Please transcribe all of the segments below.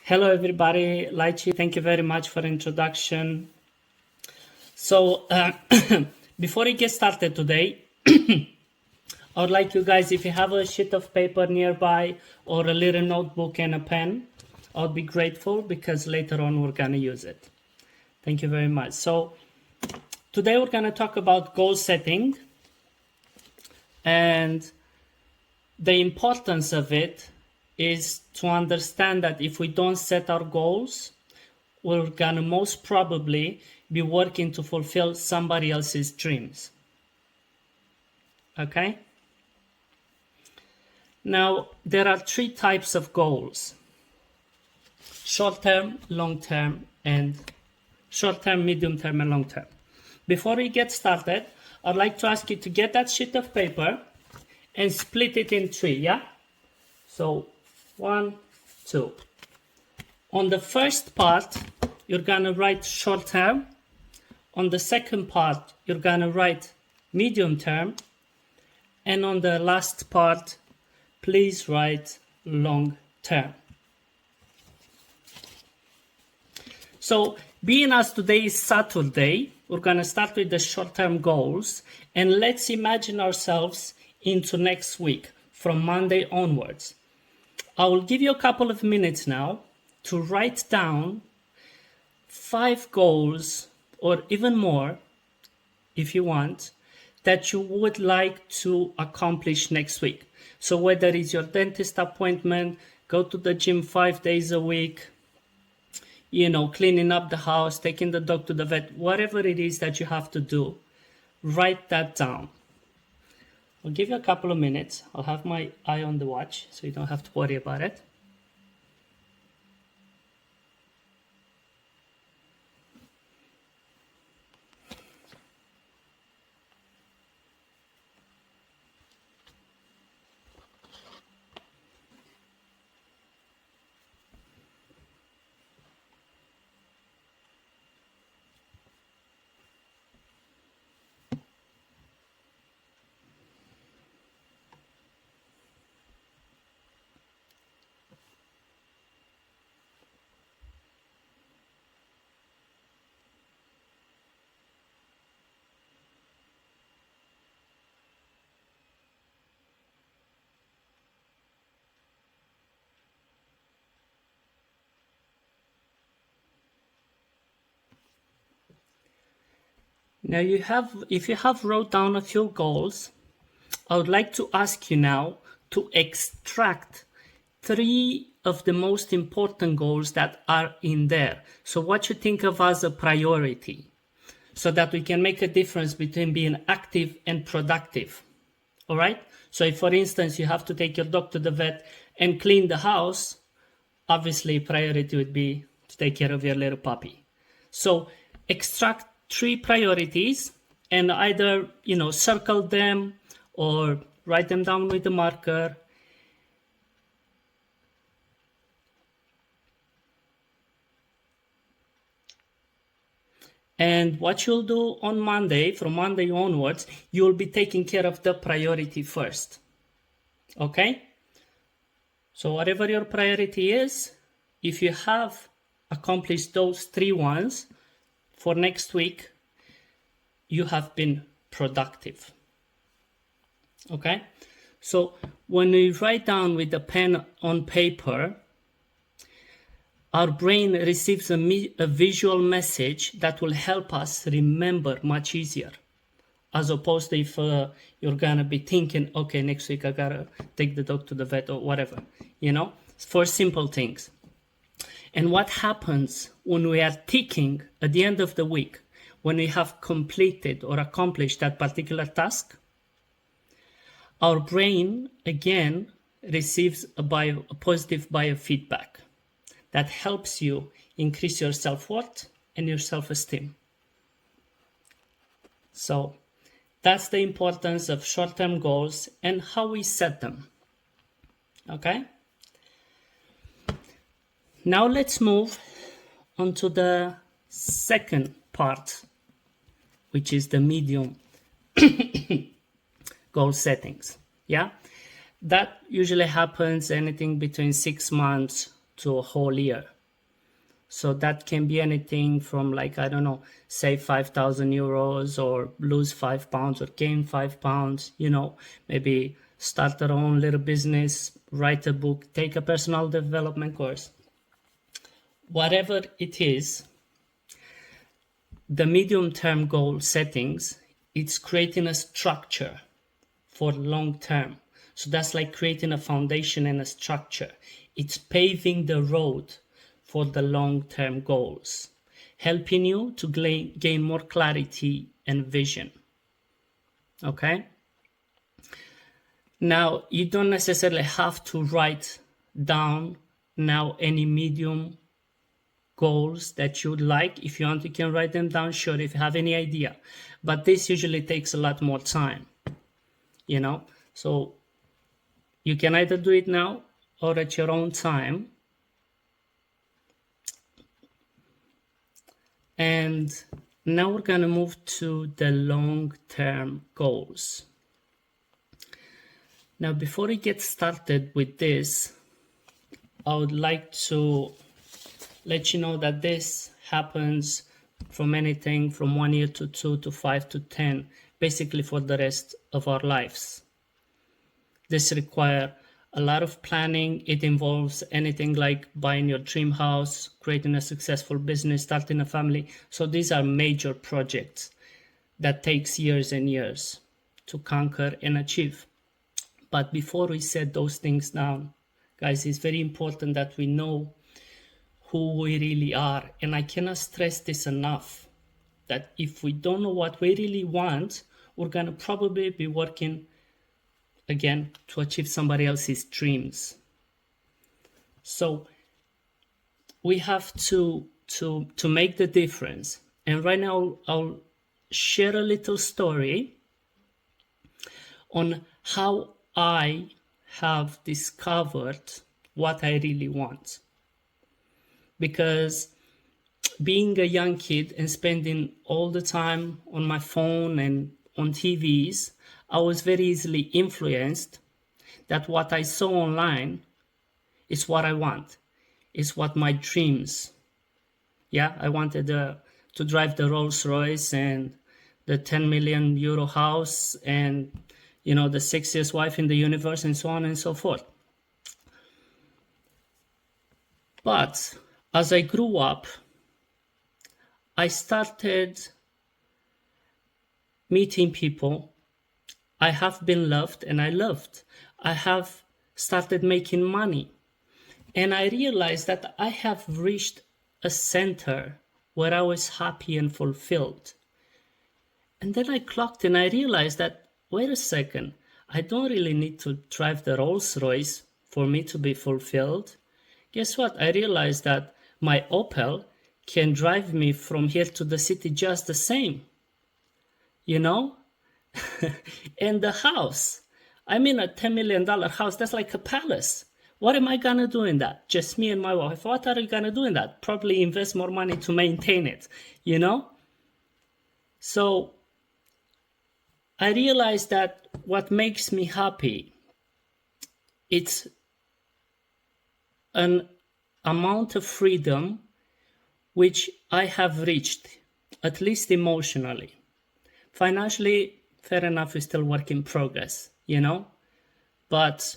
Hello, everybody. Lychee, thank you very much for introduction. So, before we get started today, I would like you guys, if you have a sheet of paper nearby or a little notebook and a pen, I would be grateful because later on we're going to use it. Thank you very much. So, today we're going to talk about goal setting and the importance of it is to understand that if we don't set our goals, we're gonna most probably be working to fulfill somebody else's dreams. Okay? Now, there are three types of goals: short-term, long-term, and short-term, medium-term, and long-term. Before we get started, I'd like to ask you to get that sheet of paper and split it in three, yeah? So, 1, 2. On the first part, you're gonna write short term. On the second part, you're gonna write medium term. And on the last part, please write long term. So, being as today is Saturday, we're gonna start with the short term goals. And let's imagine ourselves into next week, from Monday onwards. I will give you a couple of minutes now to write down 5 goals, or even more, if you want, that you would like to accomplish next week. So whether it's your dentist appointment, go to the gym 5 days a week, cleaning up the house, taking the dog to the vet, whatever it is that you have to do, write that down. I'll give you a couple of minutes. I'll have my eye on the watch so you don't have to worry about it. Now if you have wrote down a few goals, I would like to ask you now to extract 3 of the most important goals that are in there. So what you think of as a priority, so that we can make a difference between being active and productive. All right? So if, for instance, you have to take your dog to the vet and clean the house, obviously priority would be to take care of your little puppy. So extract 3 priorities and either, circle them or write them down with a marker. And what you'll do on Monday, from Monday onwards, you'll be taking care of the priority first. Okay? So whatever your priority is, if you have accomplished those 3 ones for next week, you have been productive. Okay? So when we write down with the pen on paper, our brain receives a visual message that will help us remember much easier, as opposed to if you're gonna be thinking, okay, next week I gotta take the dog to the vet or whatever, for simple things. And what happens when we are ticking at the end of the week, when we have completed or accomplished that particular task, our brain again receives a positive biofeedback that helps you increase your self-worth and your self-esteem. So that's the importance of short-term goals and how we set them. Okay? Now let's move on to the second part, which is the medium goal settings. Yeah? That usually happens anything between 6 months to a whole year. So that can be anything from, like, I don't know, save 5,000 euros or lose 5 pounds or gain 5 pounds, maybe start our own little business, write a book, take a personal development course. Whatever it is, the medium-term goal settings, it's creating a structure for long term. So that's like creating a foundation and a structure. It's paving the road for the long-term goals, helping you to gain more clarity and vision. Okay? Now, you don't necessarily have to write down now any medium goals that you'd like. If you want, you can write them down, sure, if you have any idea. But this usually takes a lot more time, So you can either do it now or at your own time. And now we're going to move to the long-term goals. Now, before we get started with this, I would like to let you know that this happens from anything from 1 year to 2 to 5 to 10, basically for the rest of our lives. This requires a lot of planning. It involves anything like buying your dream house, creating a successful business, starting a family. So these are major projects that takes years and years to conquer and achieve. But before we set those things down, guys, it's very important that we know who we really are. And I cannot stress this enough, that if we don't know what we really want, we're going to probably be working again to achieve somebody else's dreams. So we have to make the difference. And right now I'll share a little story on how I have discovered what I really want. Because being a young kid and spending all the time on my phone and on TVs, I was very easily influenced that what I saw online is what I want, is what my dreams. Yeah, I wanted to drive the Rolls Royce and the 10 million euro house and, the sexiest wife in the universe and so on and so forth. But as I grew up, I started meeting people. I have been loved and I loved. I have started making money. And I realized that I have reached a center where I was happy and fulfilled. And then I clocked and I realized that, wait a second, I don't really need to drive the Rolls Royce for me to be fulfilled. Guess what? I realized that my Opel can drive me from here to the city just the same. And the house, I mean, a $10 million house, that's like a palace. What am I going to do in that? Just me and my wife. What are we going to do in that? Probably invest more money to maintain it, So I realized that what makes me happy, it's an amount of freedom which I have reached, at least emotionally. Financially, fair enough, is still work in progress, but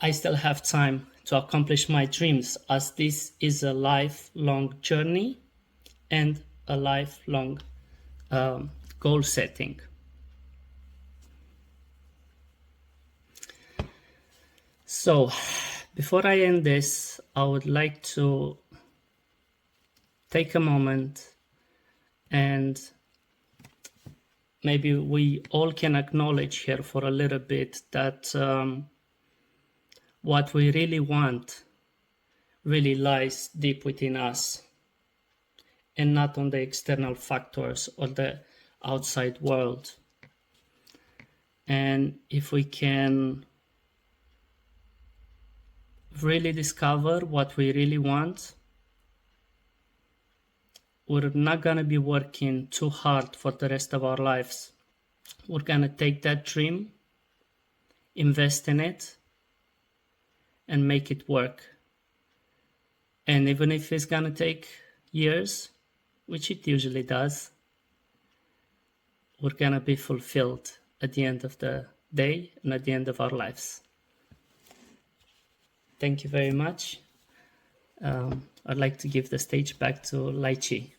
I still have time to accomplish my dreams, as this is a lifelong journey and a lifelong goal setting. So before I end this, I would like to take a moment and maybe we all can acknowledge here for a little bit that what we really want really lies deep within us and not on the external factors or the outside world. And if we can really discover what we really want, we're not going to be working too hard for the rest of our lives. We're going to take that dream, invest in it, and make it work. And even if it's gonna take years, which it usually does, we're gonna be fulfilled at the end of the day and at the end of our lives. Thank you very much. I'd like to give the stage back to Lai Chi.